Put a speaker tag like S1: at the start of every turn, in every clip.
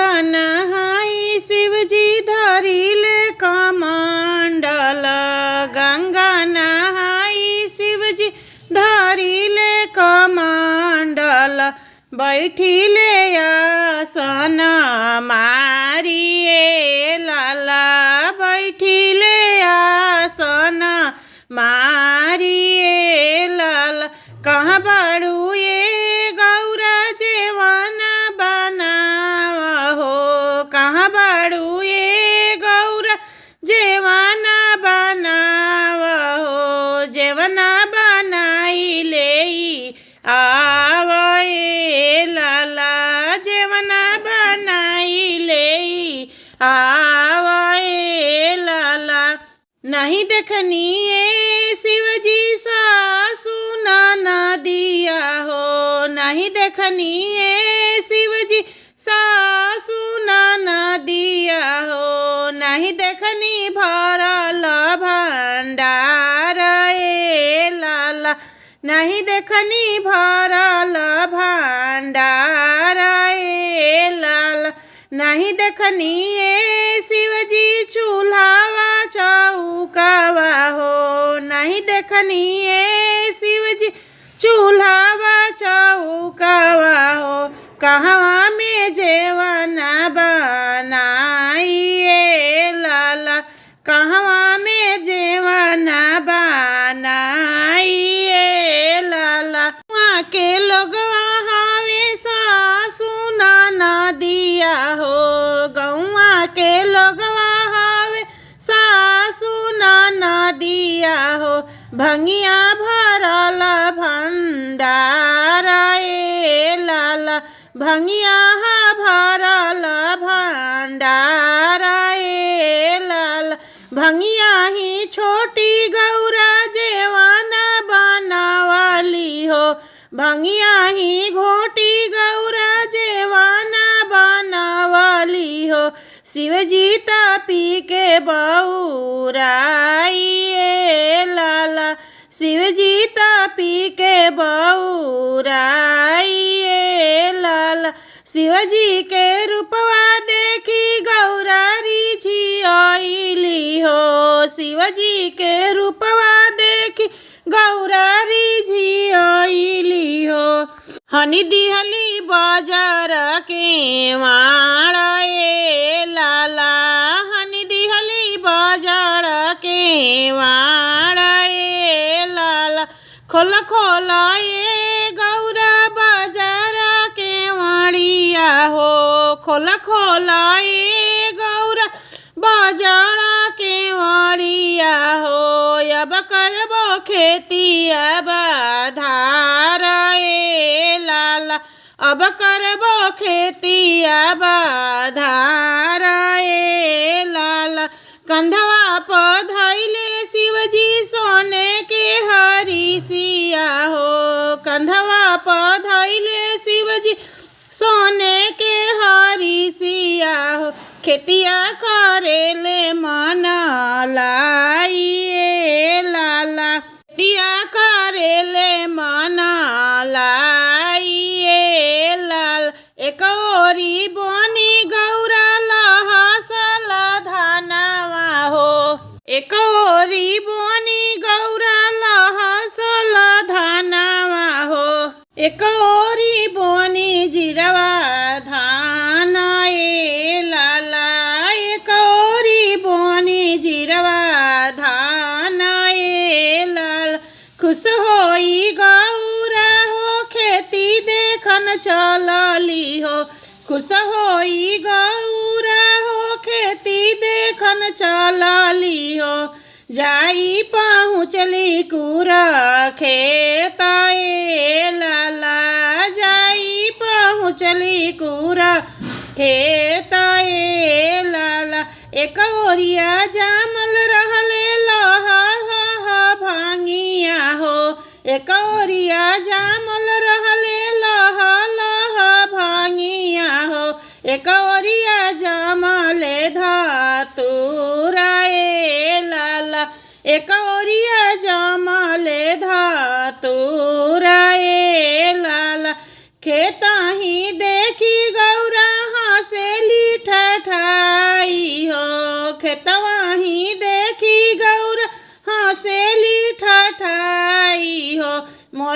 S1: गंगा नहाई शिवजी धरिले कमंडल। गंगा नहाई शिवजी धरिले कमंडल। बैठिले आसन मारिए लाला। बैठिले आसन मारिए लाला। कहाँ बाड़ू ये गौरा जेवन बनावा हो। कहाँ बाड़ू ये गौरा जेवन बनावा हो। जेवना बनाई ले आवे लाला। जेवना बनाई ले आवे लाला। नहीं देखनी ये शिवजी सासु नदिया हो। नहीं देखनी ये शिवजी सासु नदिया हो। नहीं देखनी भरल भंडार ए लाला। नहीं देखनी भरल भंडार ए लाला। नहीं देखनी ये शिवजी चूल्हावा चौकावा हो। नहीं देखनी ये शिवजी चूल्हावा चौकावा हो। कहवा में जेवन बनाइए लाला। कहवा में जेवन बनाइए लाला। वहाँ के लोग हवे सासु नदिया हो। गौवा के लोग हवे सासु नदिया हो। भंगिया भरल भंडार ए लाला। भंगिया भरल भंडार ए लाला। भंगिया ही छोटी गौरा जेवन बनावली हो। भंगिया ही घोटी गौरा जेवन बनावली हो। शिवजी पी के बउराइए लाला। शिवजी पी के बउराइए लाला। शिवजी के रूपवा देखी गौरा रिझियली हो। शिवजी के रूपवा देखी गौरा रिझियली हो। हनी दिहली बाजार के वाड़े लाला। हनी दिहली बाजार के वाड़े लाला। खोल खोला ये गौरा बाजार के वाड़िया हो। खोल खोला ये गौरा बाजार के वाड़िया हो। अब करबो खेती अब धार ए लाला। अब करबो खेती अब धार ए लाला। कंधवा पर धइले शिवजी सोने के हरिसिया हो। कंधवा पर धइले शिवजी सोने के हरिसिया हो। खेतिया करेले मन लाइए लाला। खेतिया करेले मन लाइए लाल। एक ओरी बोनी गौरा लहसल धानवा हो। एक ओरी बोनी गौरा लहसल धानवा हो। एक ओरी बोनी जीरवा धान ए लाला। एक ओरी बोनी जीरवा धान ए लाल। खुश होई गौरा हो खेती देखन चलली हो। खुश होई गौरा हो खेती देखन चलली हो। जाई पहुँचली कुरा खेत ए लाला। जाई पहुँचली कुरा खेत ए लाला। एक ओरिया जामल रहले लहा भांगिया हो। एक ओरिया जामल रहले लहा भांगिया हो। एक ओरिया जामले धतूरा ए लाला। एक ओरिया जामले धतूरा ए लाला। खेता ही देखी गौरा हंसेली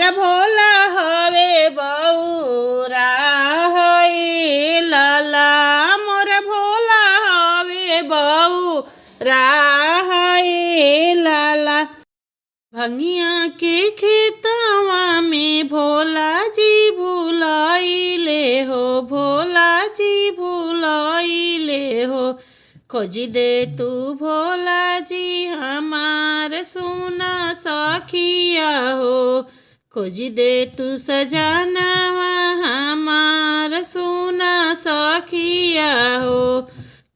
S1: मोरा भोला हवे बौरा है लाला मोरा भोला हवे बौरा है लाला। भंगिया के खेतवा में भोला जी भुलाइले हो भोला जी भुलाइले हो। खोज दे तू भोला जी हमार सोना सखिया हो। खोज दे तू सजनवा हमार सोना सखिया हो।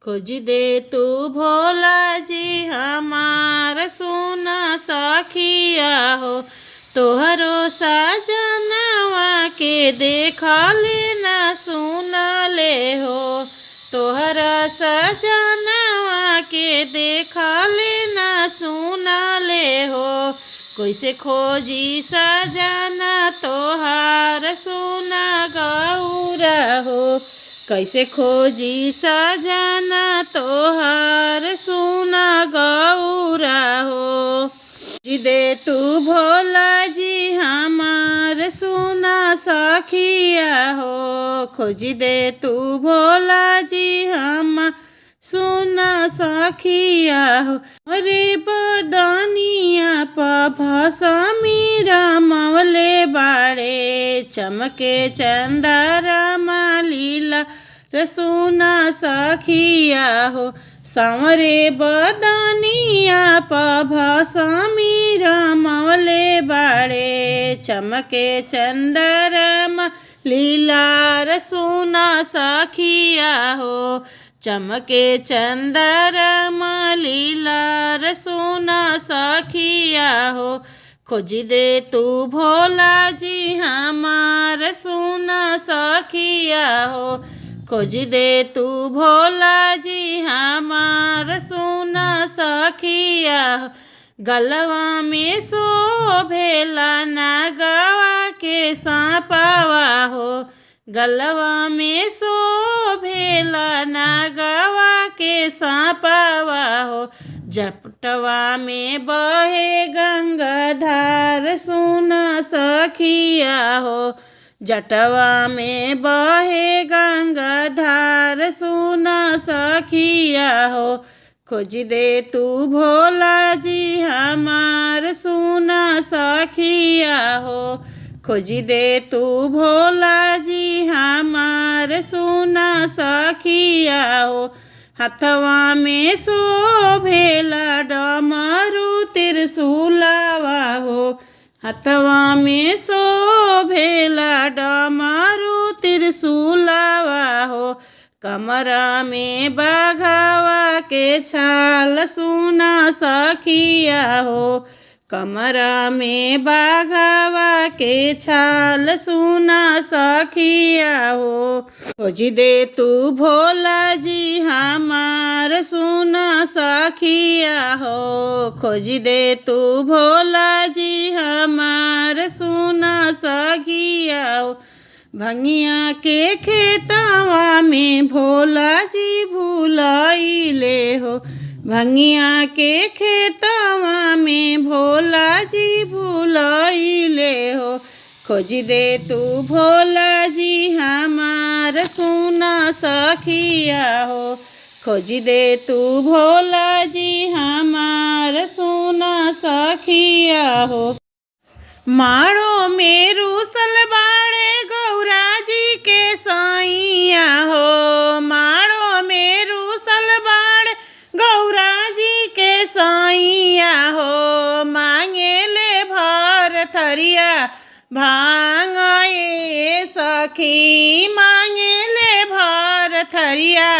S1: खोज दे तू भोला जी हमार सोना सखिया हो। तोहरो सजनवा के देखले न सुनले हो। तोहरा सजनवा के देखले न सुनले हो। कैसे खोजी सजना तोहार सोना गौरा हो। कैसे खोजी सजना तोहार सोना गौरा हो। खोज दे तू भोला जी हमार सोना सखिया हो। खोज दे तू भोला जी हमार सोना सखिया हो। अरे बदनिया भसमी रमवले बाड़े चमके चंदरमा लीला रसोना सखिया हो। सांवरे बदनिया भसमी रमवले बाड़े चमके चंदरमा लीला रसोना सखिया हो। चमके चंदरमा लीला रसोना सखिया हो। खोज दे तू भोला जी हमार सोना सखिया हो। खोज दे तू भोला जी हमार सोना सखिया हो। गलवा में शोभेला नागवा के सांपवा हो। गलवा में शोभेला नागवा के सांपवा हो। जपटवा में बहे गंगाधार सोना सखिया हो। जटवा में बहे गंगाधार सोना सखिया हो। खोज दे तू भोला जी हमार सोना सखिया हो। खोज दे तू भोला जी हमार सोना सखिया हो। हथवा में शोभेला डमरू त्रिशूलवा हो। हथवा में शोभेला डमरू त्रिशूलवा हो। कमरा में बाघवा के छाल सोना सखिया हो। कमरा में बाघवा के छाल सोना सखिया हो। खोज दे तू भोला जी हमार सोना सखिया हो। खोज दे तू भोला जी हमार सोना सखिया हो। भंगिया के खेतवा में भोला जी भुलाइले हो। भंगिया के खेतवा में भोला जी भुलाइले हो। खोज दे तू भोला जी हमार सोना सखिया हो। खोज दे तू भोला जी हमार सोना सखिया हो। माड़ो में रूसल बाड़े गौरा जी के साइया हो। माड़ो में रूसल बाड़े गौरा जी के साइया हो। मांगे ले भर थरिया भांग ए सखी। मांगे ले भर थरिया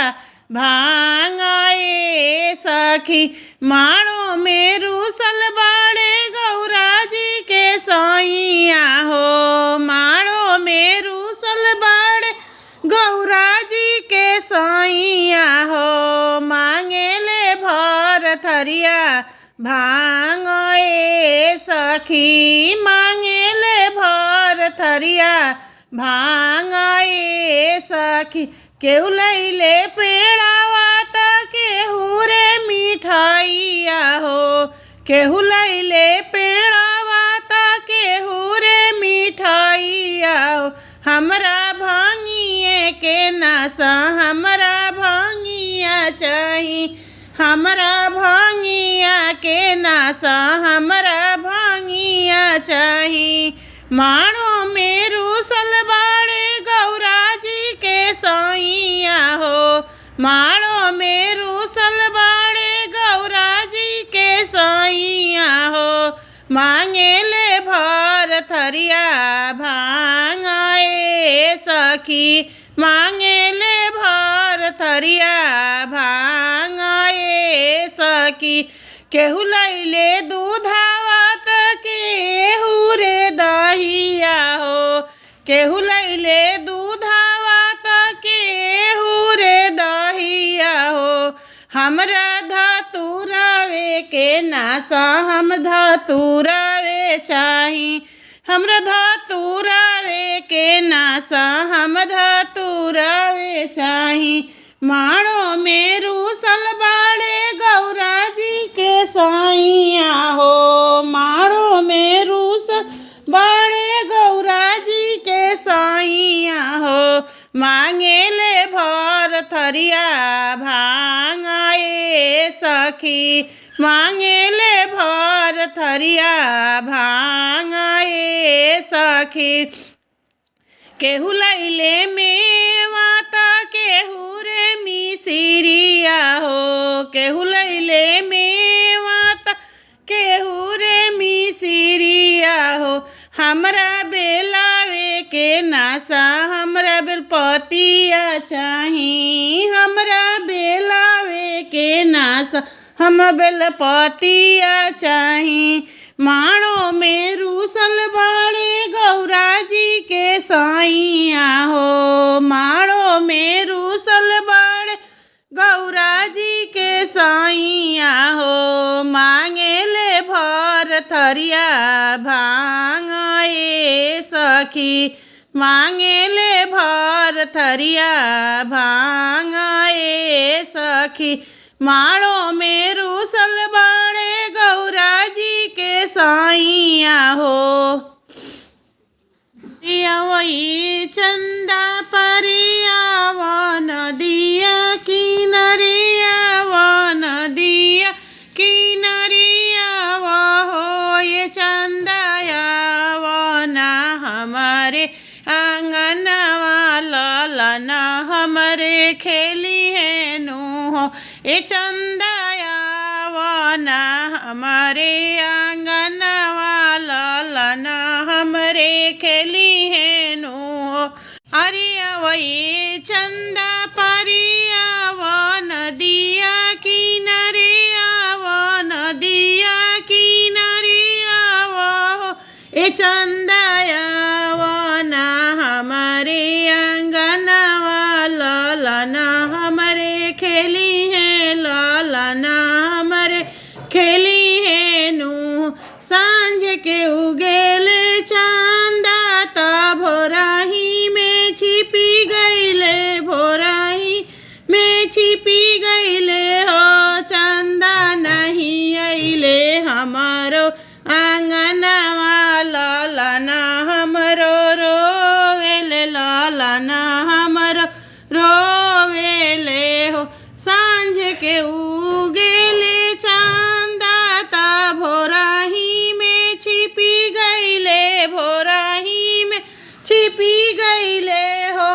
S1: भांग ए सखी। माड़ो में रूसल बाड़े गौरा जी के साइया हो। माड़ो में रूसल बाड़े गौरा जी के साइया हो। मांगे ले भर थरिया भांग ए सखी। मांगे ले भर थरिया भांग ए सखी। केहू लैले पेड़ावा त केहू रे मिठाइया हो। केहू लैले पेड़ावा त केहू रे नासा हमरा भंगिया चाही, हमरा भंगिया के नासा हमरा भंगिया चाही। माणो में रूसल बाड़े गौरा जी के सैया हो, माणो में रूसल बाड़े गौरा जी के सैया हो। मांगे ले भर थरिया भांगाए सखी, मांगे ले भर थरिया भांगाए सखी। केहू लैले दूधावा त केहू रे दहिया हो, केहू लैले दूधावा त केहू रे दहिया हो। हमरा धतुरावे के नासा हम धतुरावे चाही, हमरा धतुरावे के नासा हम धतुरावे चाही। माणो में रूसल बाड़े गौरा जी के सैया हो, माणो में रूसल बाड़े गौरा जी के सैया हो। मांगे ले भर थरिया भांगाए सखी, मांगे ले भर थरिया भांगाए सखी। केहू लैले मेवा त केहू रे मिसिरिया हो, केहू लैले मेवा त केहू रे मिसिरिया हो। हमरा बेलावे के नासा हमरा बेलपतिया चाही, हमरा बेलावे के नासा हम बेलपतिया चाही। माणो में रूसल बाड़े गौरा जी के सैया हो, माणो में रूसल बाड़े गौरा जी के सैया हो। मांगे ले भर थरिया भांगाए सखी, मांगे ले भर थरिया भांगाए सखी। माणो में रूसल बाड़े गौरा जी के सैया हो। वही चंदा परिया वन दिया किनरिया, वन दिया किनरिया वहो। ये चंदाया वना हमारे आंगनवा ललना हमरे खेली है नो हो। ये चंदाया वना हमारे आंगनवा ललना हमरे खेली है नो हो। अरे वही चंदा परिया वन दिया किनरिया, वन दिया किनरिया वहो। ए चंदाया वना हमारे आंगनवा ललना हमरे खेली है, ललना हमरे खेली है नु। सांझ के उगेले चांदा ता भोराही में छिपी गईले, भोराही में छिपी गईले हो। चंदा नहीं अइले हमारो आंगनवा ललना हमरो रोवेले, ललना हमरो रोवेले हो। सांझ के उगेले चांदा ता भोराही में छिपी गईले, भोराही में छिपी गईले हो।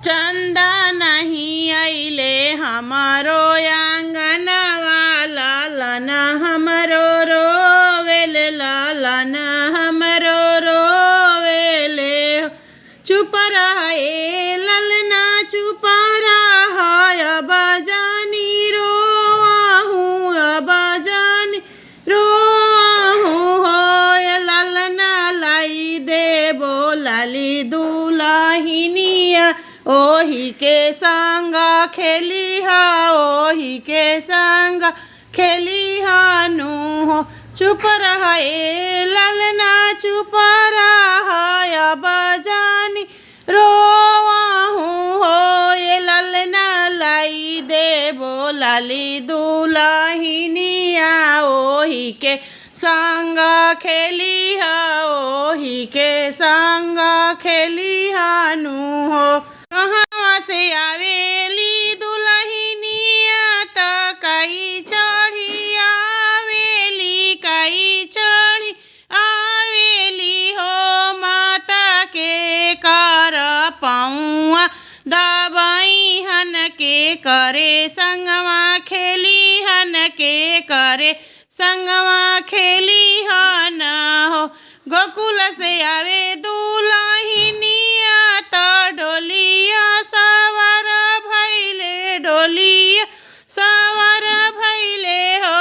S1: चंदा नहीं अइले हमारो आंगनवा ललना हमरो रोवेले, ललना हमरो रोवेले हो। चुप रहे ललना चुप रहा, अब जानी रोवाहू, अब जानी रोवाहू हो। ललना लाई देबो लाली दुलाहिनिया, ओही के संग खेली हा, ओही के संग खेली हा नु हो। चुप रहे ललना चुप रहा, अब जानी रोवाहू हो। ये ललना लाई देबो लाली दुलाहिनिया, ओही के संग खेली हा, ओही के संग खेली हा नु हो। कहाँ से आवेली दुल्हनिया त कई चढ़ी आवेली, कई चढ़ी आवेली हो माता के कर पौआ दबाई हन के करे संगवा खेली हन के करे संगवा खेली हन हो। गोकुल से आवे दुल्हनिया त डोलिया सवार भैले, डोलिया सवार भैले हो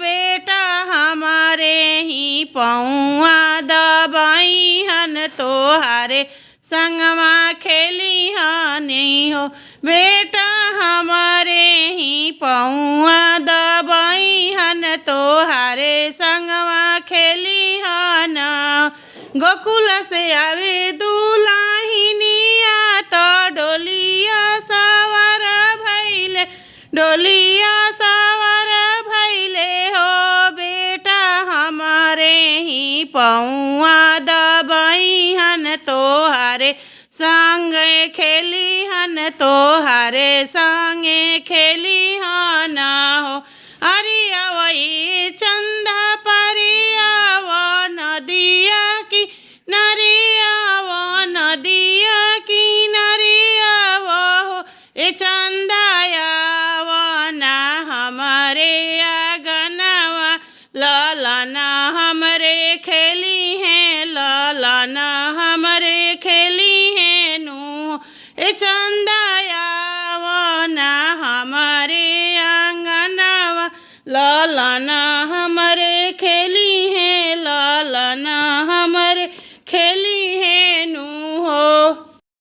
S1: बेटा हमारे ही पौआ दबाई हन तोहारे संगवा खेली हनी हो। बेटा हमारे ही पौआ दबाई हन तोहारे संगवा खेली हन। गोकुल से आवे दुल्हनिया त डोलिया सवार भैले, डोलिया सवार भैले हो बेटा हमारे ही पौआ दबाई हन तोहारे संगे खेली हन तोहारे संगे खेली हन हो। अरे आवई चंदा परी आव नदिया की नरिया वो नदिया की नरिया वो ए चंदाया वो ना हमारे आंगनवा ललना हमरे खेली हैं, ललना हमरे खेली हैं नू ए चंदाया वो ना हमारे आंगनवा ललना हमरे खेली हैं, ललना हमरे खेली